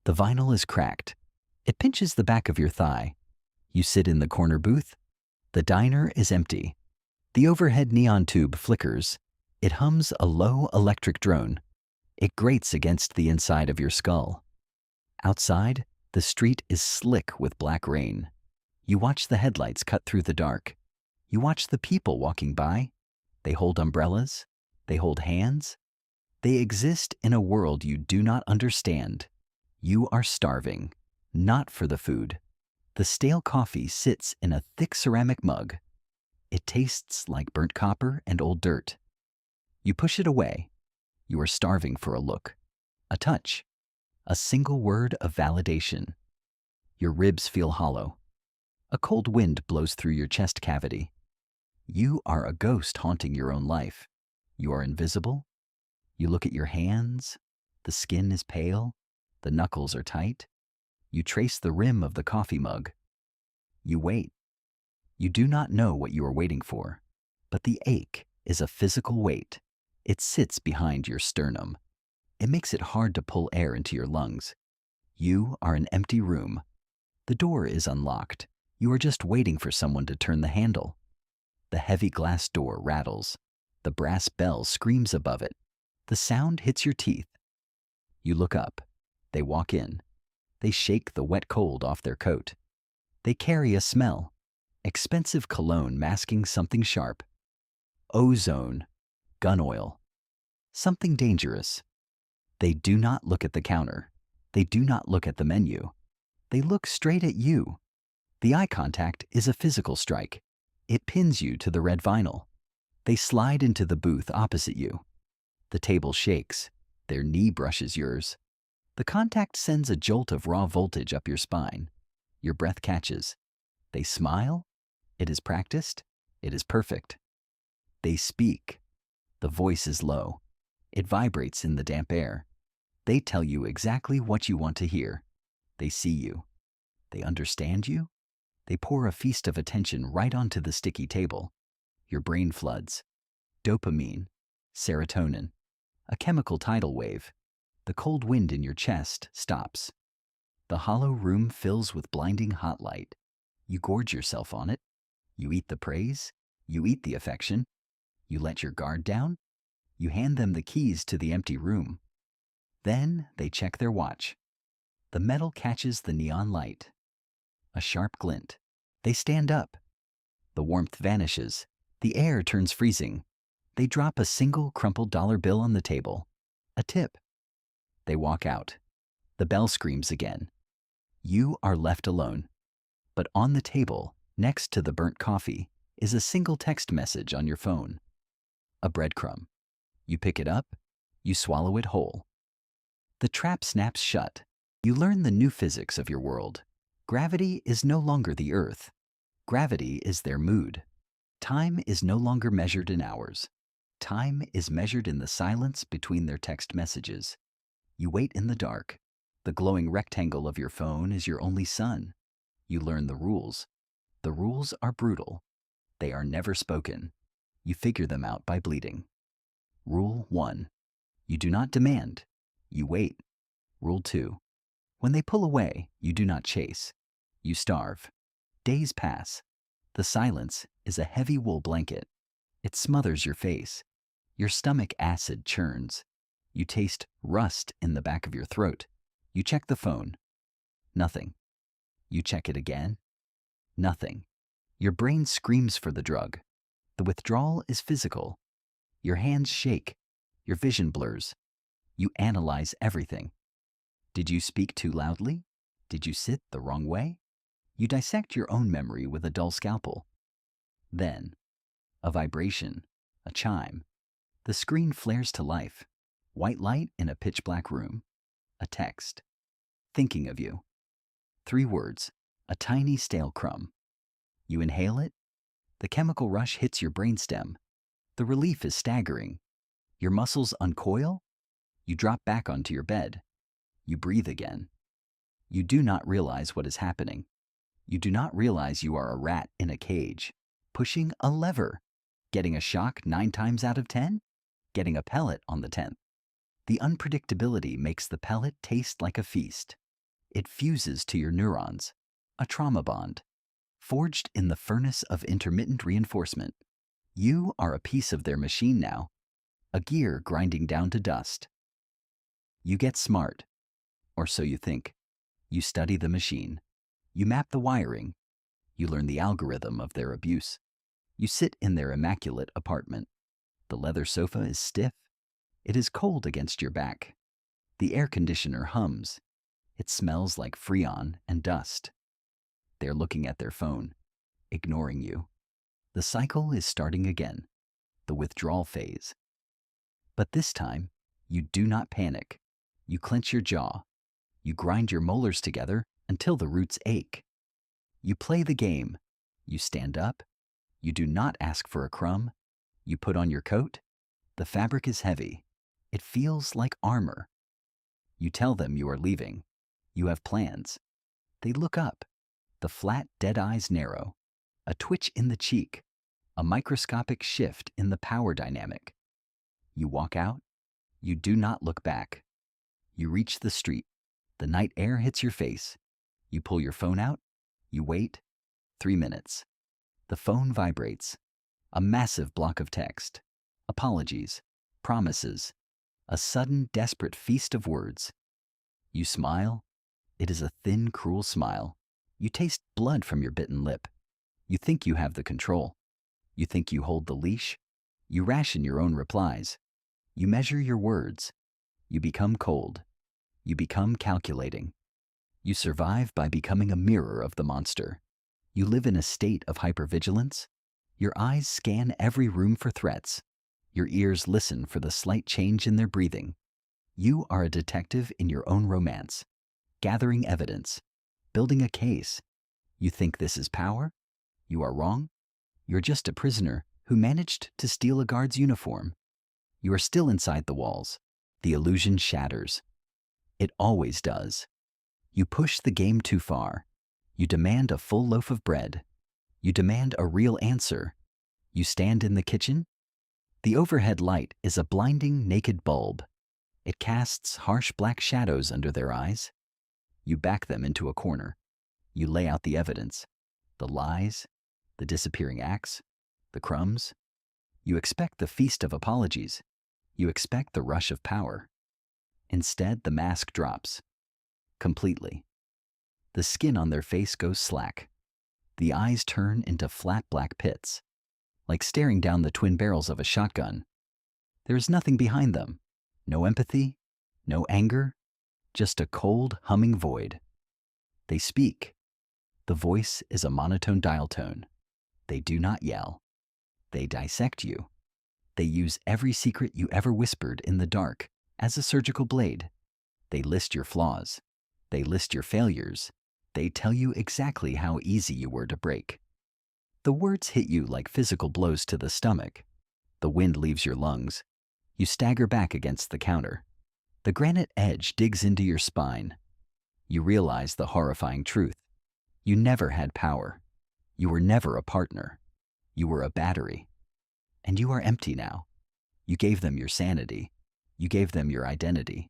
The vinyl is cracked. It pinches the back of your thigh. You sit in the corner booth. The diner is empty. The overhead neon tube flickers. It hums a low electric drone. It grates against the inside of your skull. Outside, the street is slick with black rain. You watch the headlights cut through the dark. You watch the people walking by. They hold umbrellas. They hold hands. They exist in a world you do not understand. You are starving, not for the food. The stale coffee sits in a thick ceramic mug. It tastes like burnt copper and old dirt. You push it away. You are starving for a look, a touch, a single word of validation. Your ribs feel hollow. A cold wind blows through your chest cavity. You are a ghost haunting your own life. You are invisible. You look at your hands. The skin is pale. The knuckles are tight. You trace the rim of the coffee mug. You wait. You do not know what you are waiting for, but the ache is a physical weight. It sits behind your sternum. It makes it hard to pull air into your lungs. You are an empty room. The door is unlocked. You are just waiting for someone to turn the handle. The heavy glass door rattles. The brass bell screams above it. The sound hits your teeth. You look up. They walk in. They shake the wet cold off their coat. They carry a smell. Expensive cologne masking something sharp. Ozone. Gun oil. Something dangerous. They do not look at the counter. They do not look at the menu. They look straight at you. The eye contact is a physical strike. It pins you to the red vinyl. They slide into the booth opposite you. The table shakes. Their knee brushes yours. The contact sends a jolt of raw voltage up your spine. Your breath catches. They smile. It is practiced. It is perfect. They speak. The voice is low. It vibrates in the damp air. They tell you exactly what you want to hear. They see you. They understand you. They pour a feast of attention right onto the sticky table. Your brain floods. Dopamine, serotonin, a chemical tidal wave. The cold wind in your chest stops. The hollow room fills with blinding hot light. You gorge yourself on it. You eat the praise. You eat the affection. You let your guard down. You hand them the keys to the empty room. Then they check their watch. The metal catches the neon light. A sharp glint. They stand up. The warmth vanishes. The air turns freezing. They drop a single crumpled dollar bill on the table. A tip. They walk out. The bell screams again. You are left alone. But on the table, next to the burnt coffee, is a single text message on your phone. A breadcrumb. You pick it up. You swallow it whole. The trap snaps shut. You learn the new physics of your world. Gravity is no longer the Earth. Gravity is their mood. Time is no longer measured in hours. Time is measured in the silence between their text messages. You wait in the dark. The glowing rectangle of your phone is your only sun. You learn the rules. The rules are brutal. They are never spoken. You figure them out by bleeding. Rule 1. You do not demand. You wait. Rule 2. When they pull away, you do not chase. You starve. Days pass. The silence is a heavy wool blanket. It smothers your face. Your stomach acid churns. You taste rust in the back of your throat. You check the phone. Nothing. You check it again. Nothing. Your brain screams for the drug. The withdrawal is physical. Your hands shake. Your vision blurs. You analyze everything. Did you speak too loudly? Did you sit the wrong way? You dissect your own memory with a dull scalpel. Then, a vibration, a chime. The screen flares to life. White light in a pitch-black room. A text. Thinking of you. 3 words. A tiny stale crumb. You inhale it. The chemical rush hits your brainstem. The relief is staggering. Your muscles uncoil. You drop back onto your bed. You breathe again. You do not realize what is happening. You do not realize you are a rat in a cage, pushing a lever, getting a shock 9 times out of 10, getting a pellet on the 10th. The unpredictability makes the pellet taste like a feast. It fuses to your neurons, a trauma bond. Forged in the furnace of intermittent reinforcement, you are a piece of their machine now, a gear grinding down to dust. You get smart, or so you think. You study the machine. You map the wiring. You learn the algorithm of their abuse. You sit in their immaculate apartment. The leather sofa is stiff. It is cold against your back. The air conditioner hums. It smells like Freon and dust. They're looking at their phone, ignoring you. The cycle is starting again, the withdrawal phase. But this time, you do not panic. You clench your jaw. You grind your molars together until the roots ache. You play the game. You stand up. You do not ask for a crumb. You put on your coat. The fabric is heavy. It feels like armor. You tell them you are leaving. You have plans. They look up. The flat, dead eyes narrow. A twitch in the cheek. A microscopic shift in the power dynamic. You walk out. You do not look back. You reach the street. The night air hits your face. You pull your phone out. You wait. 3 minutes. The phone vibrates. A massive block of text. Apologies. Promises. A sudden, desperate feast of words. You smile. It is a thin, cruel smile. You taste blood from your bitten lip. You think you have the control. You think you hold the leash. You ration your own replies. You measure your words. You become cold. You become calculating. You survive by becoming a mirror of the monster. You live in a state of hypervigilance. Your eyes scan every room for threats. Your ears listen for the slight change in their breathing. You are a detective in your own romance, gathering evidence, building a case. You think this is power? You are wrong. You're just a prisoner who managed to steal a guard's uniform. You are still inside the walls. The illusion shatters. It always does. You push the game too far. You demand a full loaf of bread. You demand a real answer. You stand in the kitchen. The overhead light is a blinding, naked bulb. It casts harsh black shadows under their eyes. You back them into a corner. You lay out the evidence, the lies, the disappearing acts, the crumbs. You expect the feast of apologies. You expect the rush of power. Instead, the mask drops. Completely. The skin on their face goes slack. The eyes turn into flat black pits, like staring down the twin barrels of a shotgun. There is nothing behind them. No empathy, no anger, just a cold, humming void. They speak. The voice is a monotone dial tone. They do not yell. They dissect you. They use every secret you ever whispered in the dark as a surgical blade. They list your flaws. They list your failures. They tell you exactly how easy you were to break. The words hit you like physical blows to the stomach. The wind leaves your lungs. You stagger back against the counter. The granite edge digs into your spine. You realize the horrifying truth. You never had power. You were never a partner. You were a battery. And you are empty now. You gave them your sanity. You gave them your identity.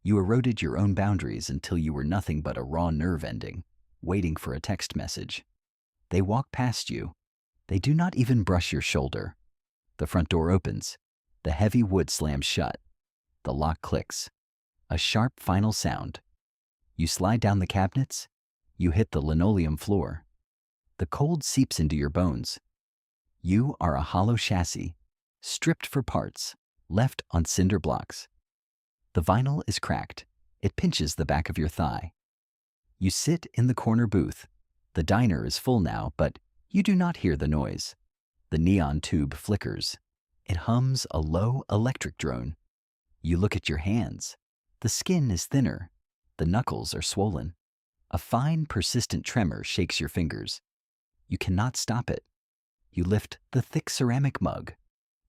You eroded your own boundaries until you were nothing but a raw nerve ending, waiting for a text message. They walk past you. They do not even brush your shoulder. The front door opens. The heavy wood slams shut. The lock clicks. A sharp final sound. You slide down the cabinets. You hit the linoleum floor. The cold seeps into your bones. You are a hollow chassis, stripped for parts, left on cinder blocks. The vinyl is cracked. It pinches the back of your thigh. You sit in the corner booth. The diner is full now, but you do not hear the noise. The neon tube flickers. It hums a low electric drone. You look at your hands. The skin is thinner. The knuckles are swollen. A fine, persistent tremor shakes your fingers. You cannot stop it. You lift the thick ceramic mug.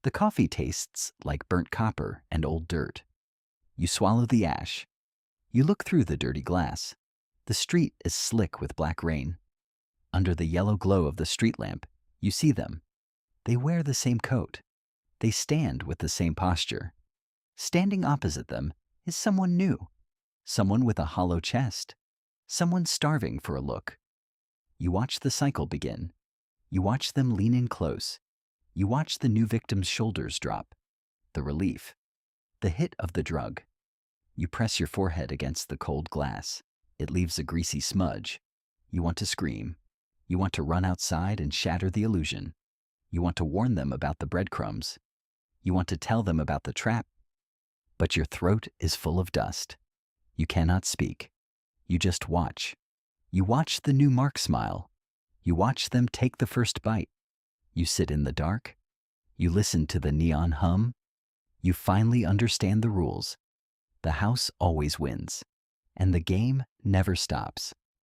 The coffee tastes like burnt copper and old dirt. You swallow the ash. You look through the dirty glass. The street is slick with black rain. Under the yellow glow of the street lamp, you see them. They wear the same coat. They stand with the same posture. Standing opposite them is someone new. Someone with a hollow chest. Someone starving for a look. You watch the cycle begin. You watch them lean in close. You watch the new victim's shoulders drop. The relief. The hit of the drug. You press your forehead against the cold glass. It leaves a greasy smudge. You want to scream. You want to run outside and shatter the illusion. You want to warn them about the breadcrumbs. You want to tell them about the trap. But your throat is full of dust. You cannot speak. You just watch. You watch the new Mark smile. You watch them take the first bite. You sit in the dark. You listen to the neon hum. You finally understand the rules. The house always wins, and the game never stops.